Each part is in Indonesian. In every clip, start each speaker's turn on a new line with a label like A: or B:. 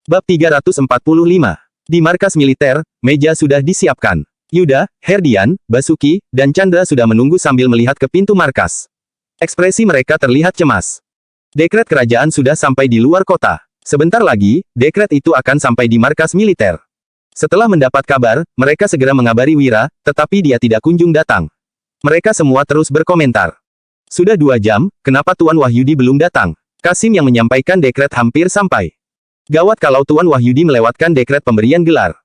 A: Bab 345. Di markas militer, meja sudah disiapkan. Yuda, Herdian, Basuki, dan Chandra sudah menunggu sambil melihat ke pintu markas. Ekspresi mereka terlihat cemas. Dekret kerajaan sudah sampai di luar kota. Sebentar lagi, dekret itu akan sampai di markas militer. Setelah mendapat kabar, mereka segera mengabari Wira, tetapi dia tidak kunjung datang. Mereka semua terus berkomentar. Sudah 2 jam, kenapa Tuan Wahyudi belum datang? Kasim yang menyampaikan dekret hampir sampai. Gawat kalau Tuan Wahyudi melewatkan dekret pemberian gelar.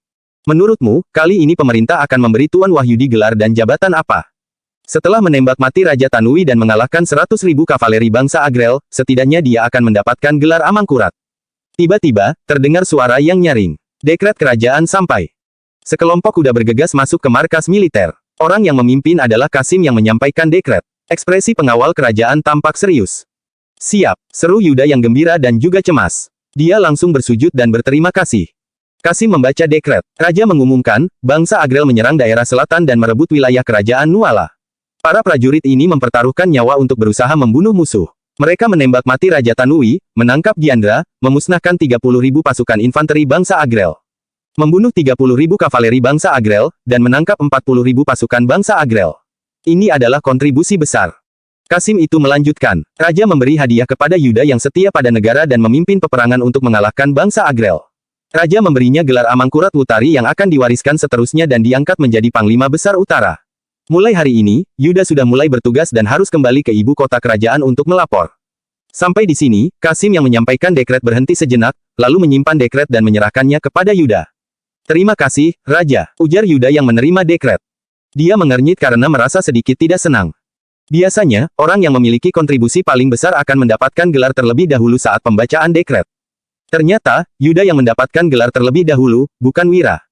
A: Menurutmu, kali ini pemerintah akan memberi Tuan Wahyudi gelar dan jabatan apa? Setelah menembak mati Raja Tanui dan mengalahkan 100.000 kavaleri bangsa Agrel, setidaknya dia akan mendapatkan gelar Amangkurat. Tiba-tiba, terdengar suara yang nyaring. Dekret kerajaan sampai. Sekelompok kuda bergegas masuk ke markas militer. Orang yang memimpin adalah Kasim yang menyampaikan dekret. Ekspresi pengawal kerajaan tampak serius. Siap, seru Yuda yang gembira dan juga cemas. Dia langsung bersujud dan berterima kasih. Kasim membaca dekret. Raja mengumumkan, bangsa Agrel menyerang daerah selatan dan merebut wilayah kerajaan Nuala. Para prajurit ini mempertaruhkan nyawa untuk berusaha membunuh musuh. Mereka menembak mati Raja Tanui, menangkap Giandra, memusnahkan 30.000 pasukan infanteri bangsa Agrel. Membunuh 30.000 kavaleri bangsa Agrel, dan menangkap 40.000 pasukan bangsa Agrel. Ini adalah kontribusi besar. Kasim itu melanjutkan, Raja memberi hadiah kepada Yuda yang setia pada negara dan memimpin peperangan untuk mengalahkan bangsa Agrel. Raja memberinya gelar Amangkurat Wutari yang akan diwariskan seterusnya dan diangkat menjadi Panglima Besar Utara. Mulai hari ini, Yuda sudah mulai bertugas dan harus kembali ke ibu kota kerajaan untuk melapor. Sampai di sini, Kasim yang menyampaikan dekret berhenti sejenak, lalu menyimpan dekret dan menyerahkannya kepada Yuda. Terima kasih, Raja, ujar Yuda yang menerima dekret. Dia mengernyit karena merasa sedikit tidak senang. Biasanya, orang yang memiliki kontribusi paling besar akan mendapatkan gelar terlebih dahulu saat pembacaan dekret. Ternyata, Yuda yang mendapatkan gelar terlebih dahulu, bukan Wira.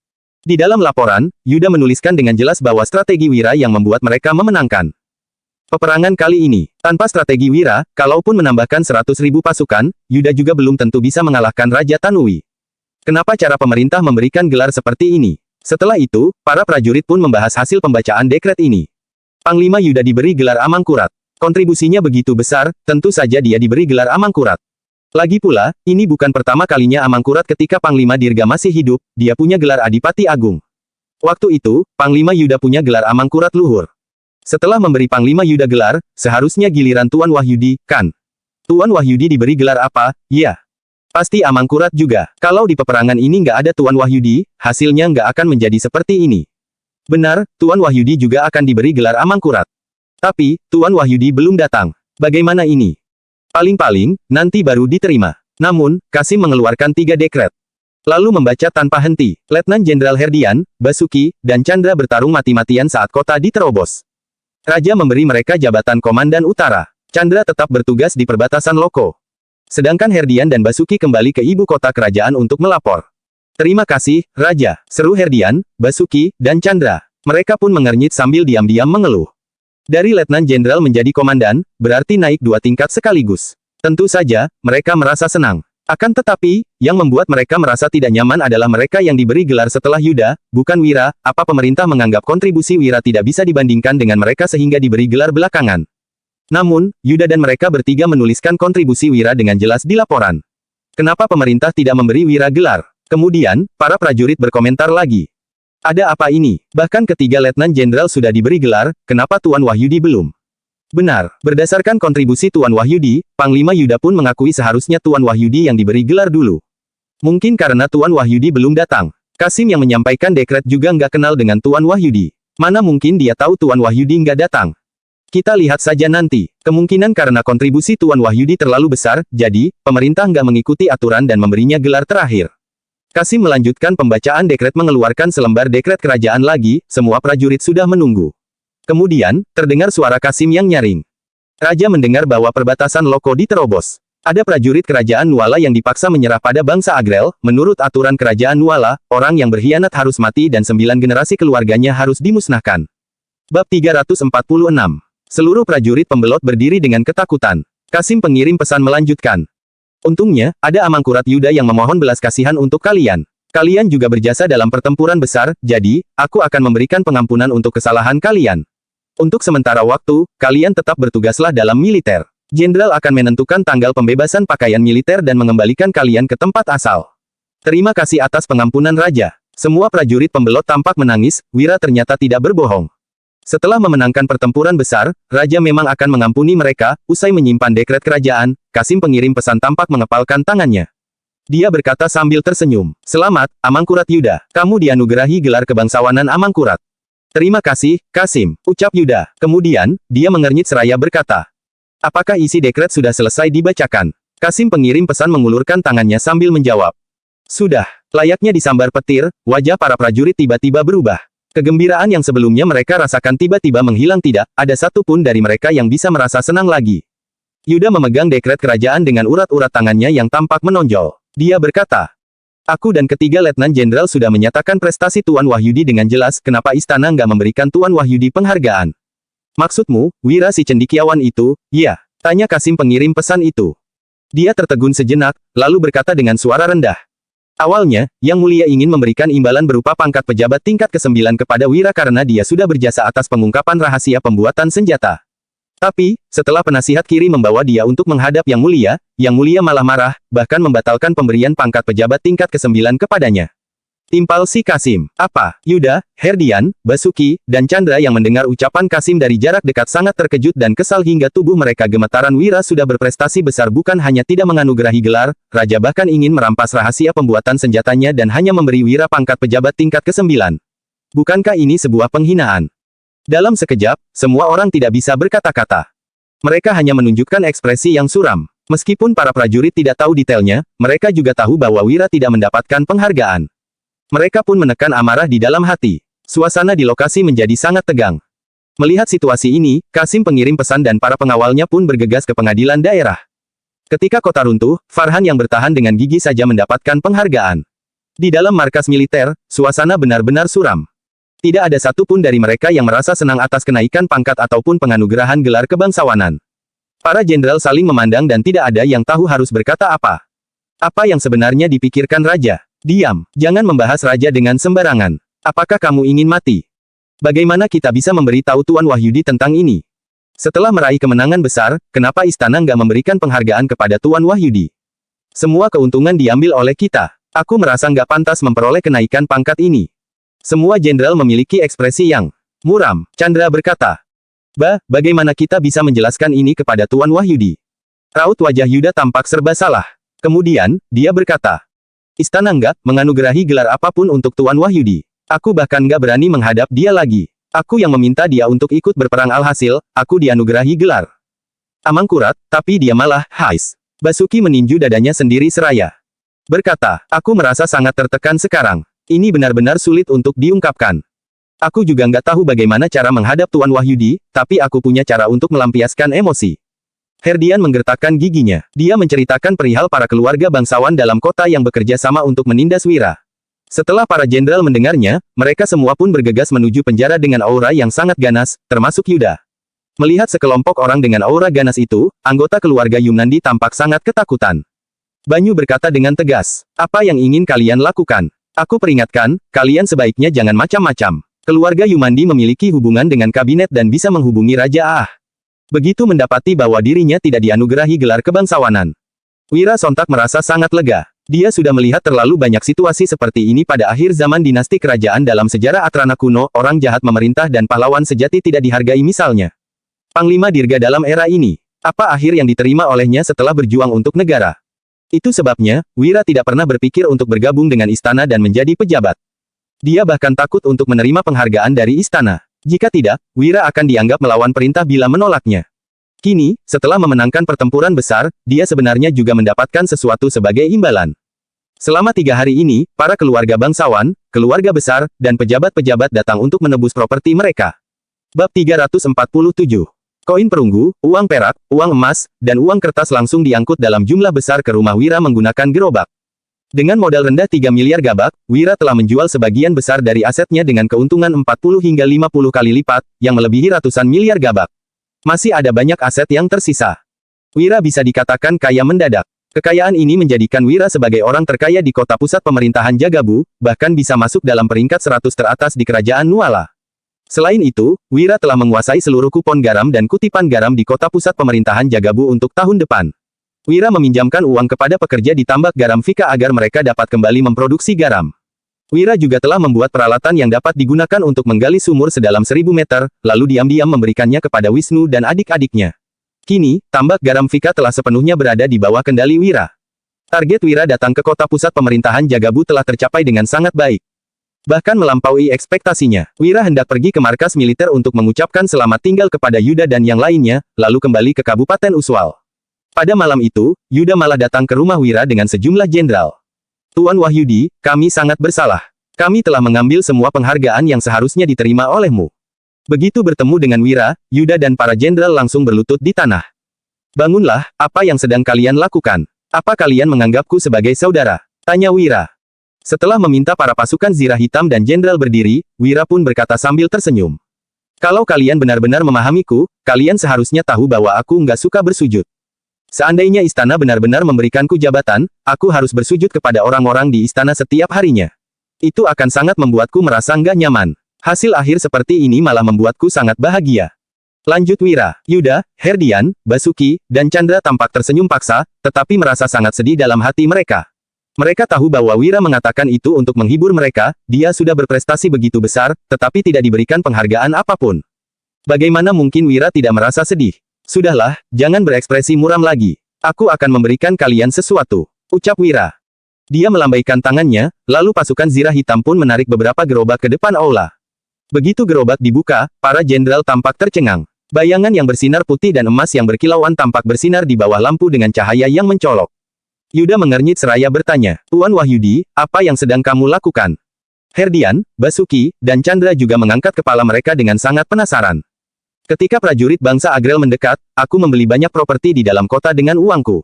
A: Di dalam laporan, Yuda menuliskan dengan jelas bahwa strategi Wira yang membuat mereka memenangkan peperangan kali ini. Tanpa strategi Wira, kalaupun menambahkan 100.000 pasukan, Yuda juga belum tentu bisa mengalahkan Raja Tanui. Kenapa cara pemerintah memberikan gelar seperti ini? Setelah itu, para prajurit pun membahas hasil pembacaan dekret ini. Panglima Yuda diberi gelar Amangkurat. Kontribusinya begitu besar, tentu saja dia diberi gelar Amangkurat. Lagi pula, ini bukan pertama kalinya Amangkurat ketika Panglima Dirga masih hidup, dia punya gelar Adipati Agung. Waktu itu, Panglima Yuda punya gelar Amangkurat Luhur. Setelah memberi Panglima Yuda gelar, seharusnya giliran Tuan Wahyudi, kan? Tuan Wahyudi diberi gelar apa? Ya. Pasti Amangkurat juga. Kalau di peperangan ini nggak ada Tuan Wahyudi, hasilnya nggak akan menjadi seperti ini. Benar, Tuan Wahyudi juga akan diberi gelar Amangkurat. Tapi, Tuan Wahyudi belum datang. Bagaimana ini? Paling-paling, nanti baru diterima. Namun, Kasim mengeluarkan 3 dekret. Lalu membaca tanpa henti. Letnan Jenderal Herdian, Basuki, dan Chandra bertarung mati-matian saat kota diterobos. Raja memberi mereka jabatan Komandan Utara. Chandra tetap bertugas di perbatasan Loko. Sedangkan Herdian dan Basuki kembali ke ibu kota kerajaan untuk melapor. Terima kasih, Raja, seru Herdian, Basuki, dan Chandra. Mereka pun mengernyit sambil diam-diam mengeluh. Dari Letnan Jenderal menjadi Komandan, berarti naik 2 tingkat sekaligus. Tentu saja, mereka merasa senang. Akan tetapi, yang membuat mereka merasa tidak nyaman adalah mereka yang diberi gelar setelah Yuda, bukan Wira. Apa pemerintah menganggap kontribusi Wira tidak bisa dibandingkan dengan mereka sehingga diberi gelar belakangan? Namun, Yuda dan mereka bertiga menuliskan kontribusi Wira dengan jelas di laporan. Kenapa pemerintah tidak memberi Wira gelar? Kemudian, para prajurit berkomentar lagi. Ada apa ini? Bahkan ketiga Letnan Jenderal sudah diberi gelar, kenapa Tuan Wahyudi belum? Benar, berdasarkan kontribusi Tuan Wahyudi, Panglima Yuda pun mengakui seharusnya Tuan Wahyudi yang diberi gelar dulu. Mungkin karena Tuan Wahyudi belum datang. Kasim yang menyampaikan dekret juga nggak kenal dengan Tuan Wahyudi. Mana mungkin dia tahu Tuan Wahyudi nggak datang? Kita lihat saja nanti. Kemungkinan karena kontribusi Tuan Wahyudi terlalu besar, jadi, pemerintah nggak mengikuti aturan dan memberinya gelar terakhir. Kasim melanjutkan pembacaan dekret mengeluarkan selembar dekret kerajaan lagi, semua prajurit sudah menunggu. Kemudian, terdengar suara Kasim yang nyaring. Raja mendengar bahwa perbatasan Loko diterobos. Ada prajurit kerajaan Nuala yang dipaksa menyerah pada bangsa Agrel, menurut aturan kerajaan Nuala, orang yang berkhianat harus mati dan 9 generasi keluarganya harus dimusnahkan. Bab 346. Seluruh prajurit pembelot berdiri dengan ketakutan. Kasim pengirim pesan melanjutkan. Untungnya, ada Amangkurat Yuda yang memohon belas kasihan untuk kalian. Kalian juga berjasa dalam pertempuran besar, jadi, aku akan memberikan pengampunan untuk kesalahan kalian. Untuk sementara waktu, kalian tetap bertugaslah dalam militer. Jenderal akan menentukan tanggal pembebasan pakaian militer dan mengembalikan kalian ke tempat asal. Terima kasih atas pengampunan Raja. Semua prajurit pembelot tampak menangis, Wira ternyata tidak berbohong. Setelah memenangkan pertempuran besar, Raja memang akan mengampuni mereka. Usai menyimpan dekret kerajaan, Kasim pengirim pesan tampak mengepalkan tangannya. Dia berkata sambil tersenyum, "Selamat, Amangkurat Yuda. Kamu dianugerahi gelar kebangsawanan Amangkurat." "Terima kasih, Kasim," ucap Yuda. Kemudian, dia mengernyit seraya berkata, "Apakah isi dekret sudah selesai dibacakan?" Kasim pengirim pesan mengulurkan tangannya sambil menjawab, "Sudah." Layaknya disambar petir, wajah para prajurit tiba-tiba berubah. Kegembiraan yang sebelumnya mereka rasakan tiba-tiba menghilang, tidak ada satu pun dari mereka yang bisa merasa senang lagi. Yuda memegang dekret kerajaan dengan urat-urat tangannya yang tampak menonjol. Dia berkata, "Aku dan ketiga letnan jenderal sudah menyatakan prestasi Tuan Wahyudi dengan jelas, kenapa istana nggak memberikan Tuan Wahyudi penghargaan?" "Maksudmu, Wira si cendekiawan itu?" "Iya," tanya Kasim pengirim pesan itu. Dia tertegun sejenak, lalu berkata dengan suara rendah. Awalnya, Yang Mulia ingin memberikan imbalan berupa pangkat pejabat tingkat ke-9 kepada Wira karena dia sudah berjasa atas pengungkapan rahasia pembuatan senjata. Tapi, setelah penasihat kiri membawa dia untuk menghadap Yang Mulia malah marah, bahkan membatalkan pemberian pangkat pejabat tingkat ke-9 kepadanya. Timpal si Kasim. Apa? Yuda, Herdian, Basuki, dan Chandra yang mendengar ucapan Kasim dari jarak dekat sangat terkejut dan kesal hingga tubuh mereka gemetaran. Wira sudah berprestasi besar, bukan hanya tidak menganugerahi gelar, Raja bahkan ingin merampas rahasia pembuatan senjatanya dan hanya memberi Wira pangkat pejabat tingkat ke-9. Bukankah ini sebuah penghinaan? Dalam sekejap, semua orang tidak bisa berkata-kata. Mereka hanya menunjukkan ekspresi yang suram. Meskipun para prajurit tidak tahu detailnya, mereka juga tahu bahwa Wira tidak mendapatkan penghargaan. Mereka pun menekan amarah di dalam hati. Suasana di lokasi menjadi sangat tegang. Melihat situasi ini, Kasim pengirim pesan dan para pengawalnya pun bergegas ke pengadilan daerah. Ketika kota runtuh, Farhan yang bertahan dengan gigi saja mendapatkan penghargaan. Di dalam markas militer, suasana benar-benar suram. Tidak ada satupun dari mereka yang merasa senang atas kenaikan pangkat ataupun penganugerahan gelar kebangsawanan. Para jenderal saling memandang dan tidak ada yang tahu harus berkata apa. Apa yang sebenarnya dipikirkan Raja? "Diam, jangan membahas Raja dengan sembarangan. Apakah kamu ingin mati? Bagaimana kita bisa memberitahu Tuan Wahyudi tentang ini? Setelah meraih kemenangan besar, kenapa istana nggak memberikan penghargaan kepada Tuan Wahyudi? Semua keuntungan diambil oleh kita. Aku merasa nggak pantas memperoleh kenaikan pangkat ini." Semua jenderal memiliki ekspresi yang muram. Chandra berkata, Bagaimana kita bisa menjelaskan ini kepada Tuan Wahyudi?" Raut wajah Yuda tampak serba salah. Kemudian, dia berkata, "Istana nggak menganugerahi gelar apapun untuk Tuan Wahyudi. Aku bahkan nggak berani menghadap dia lagi. Aku yang meminta dia untuk ikut berperang, alhasil, aku dianugerahi gelar Amangkurat, tapi dia malah, hais." Basuki meninju dadanya sendiri seraya berkata, "Aku merasa sangat tertekan sekarang. Ini benar-benar sulit untuk diungkapkan. Aku juga nggak tahu bagaimana cara menghadap Tuan Wahyudi, tapi aku punya cara untuk melampiaskan emosi." Herdian menggertakkan giginya. Dia menceritakan perihal para keluarga bangsawan dalam kota yang bekerja sama untuk menindas Wira. Setelah para jenderal mendengarnya, mereka semua pun bergegas menuju penjara dengan aura yang sangat ganas, termasuk Yuda. Melihat sekelompok orang dengan aura ganas itu, anggota keluarga Yumnandi tampak sangat ketakutan. Banyu berkata dengan tegas, "Apa yang ingin kalian lakukan? Aku peringatkan, kalian sebaiknya jangan macam-macam. Keluarga Yumandi memiliki hubungan dengan kabinet dan bisa menghubungi Raja Ah." Begitu mendapati bahwa dirinya tidak dianugerahi gelar kebangsawanan, Wira sontak merasa sangat lega. Dia sudah melihat terlalu banyak situasi seperti ini pada akhir zaman dinasti kerajaan dalam sejarah Atrana kuno, orang jahat memerintah dan pahlawan sejati tidak dihargai, misalnya Panglima Dirga dalam era ini. Apa akhir yang diterima olehnya setelah berjuang untuk negara? Itu sebabnya, Wira tidak pernah berpikir untuk bergabung dengan istana dan menjadi pejabat. Dia bahkan takut untuk menerima penghargaan dari istana. Jika tidak, Wira akan dianggap melawan perintah bila menolaknya. Kini, setelah memenangkan pertempuran besar, dia sebenarnya juga mendapatkan sesuatu sebagai imbalan. Selama 3 hari ini, para keluarga bangsawan, keluarga besar, dan pejabat-pejabat datang untuk menebus properti mereka. Bab 347. Koin perunggu, uang perak, uang emas, dan uang kertas langsung diangkut dalam jumlah besar ke rumah Wira menggunakan gerobak. Dengan modal rendah 3 miliar gabak, Wira telah menjual sebagian besar dari asetnya dengan keuntungan 40 hingga 50 kali lipat, yang melebihi ratusan miliar gabak. Masih ada banyak aset yang tersisa. Wira bisa dikatakan kaya mendadak. Kekayaan ini menjadikan Wira sebagai orang terkaya di kota pusat pemerintahan Jagabu, bahkan bisa masuk dalam peringkat 100 teratas di kerajaan Nuala. Selain itu, Wira telah menguasai seluruh kupon garam dan kutipan garam di kota pusat pemerintahan Jagabu untuk tahun depan. Wira meminjamkan uang kepada pekerja di tambak garam Vika agar mereka dapat kembali memproduksi garam. Wira juga telah membuat peralatan yang dapat digunakan untuk menggali sumur sedalam 1000 meter, lalu diam-diam memberikannya kepada Wisnu dan adik-adiknya. Kini, tambak garam Vika telah sepenuhnya berada di bawah kendali Wira. Target Wira datang ke kota pusat pemerintahan Jagabu telah tercapai dengan sangat baik. Bahkan melampaui ekspektasinya. Wira hendak pergi ke markas militer untuk mengucapkan selamat tinggal kepada Yuda dan yang lainnya, lalu kembali ke Kabupaten Uswal. Pada malam itu, Yuda malah datang ke rumah Wira dengan sejumlah jenderal. Tuan Wahyudi, kami sangat bersalah. Kami telah mengambil semua penghargaan yang seharusnya diterima olehmu. Begitu bertemu dengan Wira, Yuda dan para jenderal langsung berlutut di tanah. Bangunlah, apa yang sedang kalian lakukan? Apa kalian menganggapku sebagai saudara? Tanya Wira. Setelah meminta para pasukan Zirah Hitam dan jenderal berdiri, Wira pun berkata sambil tersenyum. Kalau kalian benar-benar memahamiku, kalian seharusnya tahu bahwa aku nggak suka bersujud. Seandainya istana benar-benar memberikanku jabatan, aku harus bersujud kepada orang-orang di istana setiap harinya. Itu akan sangat membuatku merasa nggak nyaman. Hasil akhir seperti ini malah membuatku sangat bahagia. Lanjut Wira, Yuda, Herdian, Basuki, dan Chandra tampak tersenyum paksa, tetapi merasa sangat sedih dalam hati mereka. Mereka tahu bahwa Wira mengatakan itu untuk menghibur mereka, dia sudah berprestasi begitu besar, tetapi tidak diberikan penghargaan apapun. Bagaimana mungkin Wira tidak merasa sedih? Sudahlah, jangan berekspresi muram lagi. Aku akan memberikan kalian sesuatu, ucap Wira. Dia melambaikan tangannya, lalu pasukan Zirah Hitam pun menarik beberapa gerobak ke depan aula. Begitu gerobak dibuka, para jenderal tampak tercengang. Bayangan yang bersinar putih dan emas yang berkilauan tampak bersinar di bawah lampu dengan cahaya yang mencolok. Yuda mengernyit seraya bertanya, Tuan Wahyudi, apa yang sedang kamu lakukan? Herdian, Basuki, dan Chandra juga mengangkat kepala mereka dengan sangat penasaran. Ketika prajurit bangsa Agrel mendekat, aku membeli banyak properti di dalam kota dengan uangku.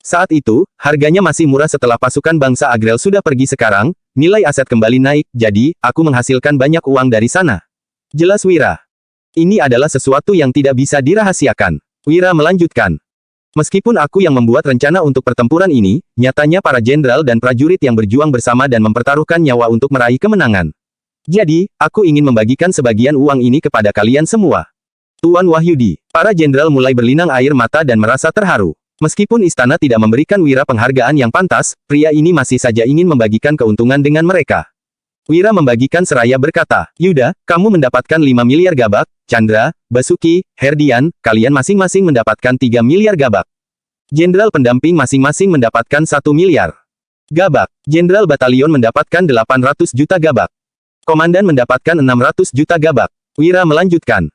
A: Saat itu, harganya masih murah setelah pasukan bangsa Agrel sudah pergi sekarang, nilai aset kembali naik, jadi, aku menghasilkan banyak uang dari sana. Jelas Wira. Ini adalah sesuatu yang tidak bisa dirahasiakan. Wira melanjutkan. Meskipun aku yang membuat rencana untuk pertempuran ini, nyatanya para jenderal dan prajurit yang berjuang bersama dan mempertaruhkan nyawa untuk meraih kemenangan. Jadi, aku ingin membagikan sebagian uang ini kepada kalian semua. Tuan Wahyudi, para jenderal mulai berlinang air mata dan merasa terharu. Meskipun istana tidak memberikan Wira penghargaan yang pantas, pria ini masih saja ingin membagikan keuntungan dengan mereka. Wira membagikan seraya berkata, Yuda, kamu mendapatkan 5 miliar gabak, Chandra, Basuki, Herdian, kalian masing-masing mendapatkan 3 miliar gabak. Jenderal pendamping masing-masing mendapatkan 1 miliar gabak. Jenderal batalion mendapatkan 800 juta gabak. Komandan mendapatkan 600 juta gabak. Wira melanjutkan.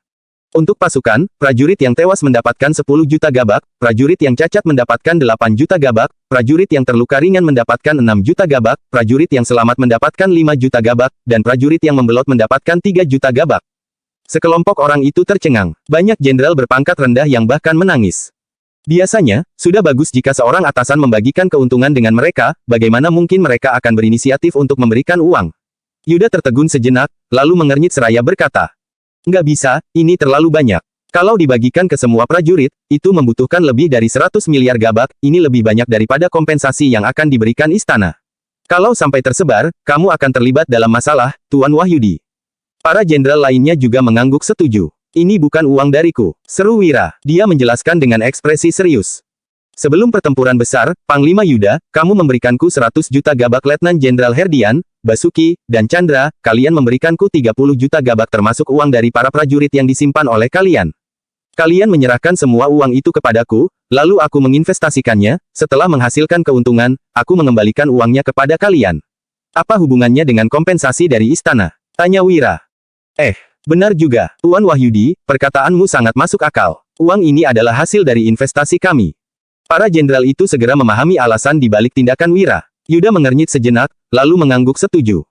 A: Untuk pasukan, prajurit yang tewas mendapatkan 10 juta gabak, prajurit yang cacat mendapatkan 8 juta gabak, prajurit yang terluka ringan mendapatkan 6 juta gabak, prajurit yang selamat mendapatkan 5 juta gabak, dan prajurit yang membelot mendapatkan 3 juta gabak. Sekelompok orang itu tercengang. Banyak jenderal berpangkat rendah yang bahkan menangis. Biasanya, sudah bagus jika seorang atasan membagikan keuntungan dengan mereka, bagaimana mungkin mereka akan berinisiatif untuk memberikan uang? Yuda tertegun sejenak, lalu mengernyit seraya berkata, Nggak bisa, ini terlalu banyak. Kalau dibagikan ke semua prajurit, itu membutuhkan lebih dari 100 miliar gabak, ini lebih banyak daripada kompensasi yang akan diberikan istana. Kalau sampai tersebar, kamu akan terlibat dalam masalah, Tuan Wahyudi. Para jenderal lainnya juga mengangguk setuju. Ini bukan uang dariku, seru Wira. Dia menjelaskan dengan ekspresi serius. Sebelum pertempuran besar, Panglima Yuda, kamu memberikanku 100 juta gabak Letnan Jenderal Herdian, Basuki, dan Chandra, kalian memberikanku 30 juta gabak termasuk uang dari para prajurit yang disimpan oleh kalian. Kalian menyerahkan semua uang itu kepadaku, lalu aku menginvestasikannya, setelah menghasilkan keuntungan, aku mengembalikan uangnya kepada kalian. Apa hubungannya dengan kompensasi dari istana? Tanya Wira. Benar juga, Tuan Wahyudi, perkataanmu sangat masuk akal. Uang ini adalah hasil dari investasi kami. Para jenderal itu segera memahami alasan di balik tindakan Wira. Yuda mengernyit sejenak, lalu mengangguk setuju.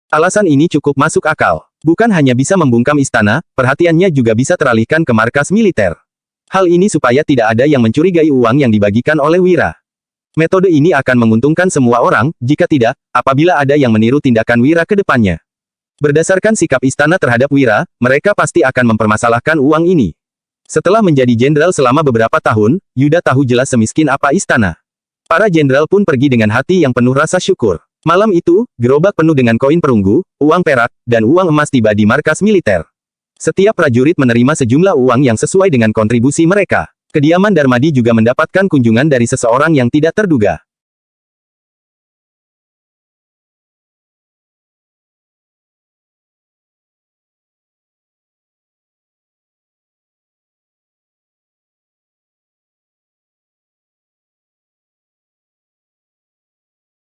A: Alasan ini cukup masuk akal. Bukan hanya bisa membungkam istana, perhatiannya juga bisa teralihkan ke markas militer. Hal ini supaya tidak ada yang mencurigai uang yang dibagikan oleh Wira. Metode ini akan menguntungkan semua orang, jika tidak, apabila ada yang meniru tindakan Wira ke depannya. Berdasarkan sikap istana terhadap Wira, mereka pasti akan mempermasalahkan uang ini. Setelah menjadi jenderal selama beberapa tahun, Yuda tahu jelas semiskin apa istana. Para jenderal pun pergi dengan hati yang penuh rasa syukur. Malam itu, gerobak penuh dengan koin perunggu, uang perak, dan uang emas tiba di markas militer. Setiap prajurit menerima sejumlah uang yang sesuai dengan kontribusi mereka. Kediaman Darmadi juga mendapatkan kunjungan dari seseorang yang tidak terduga.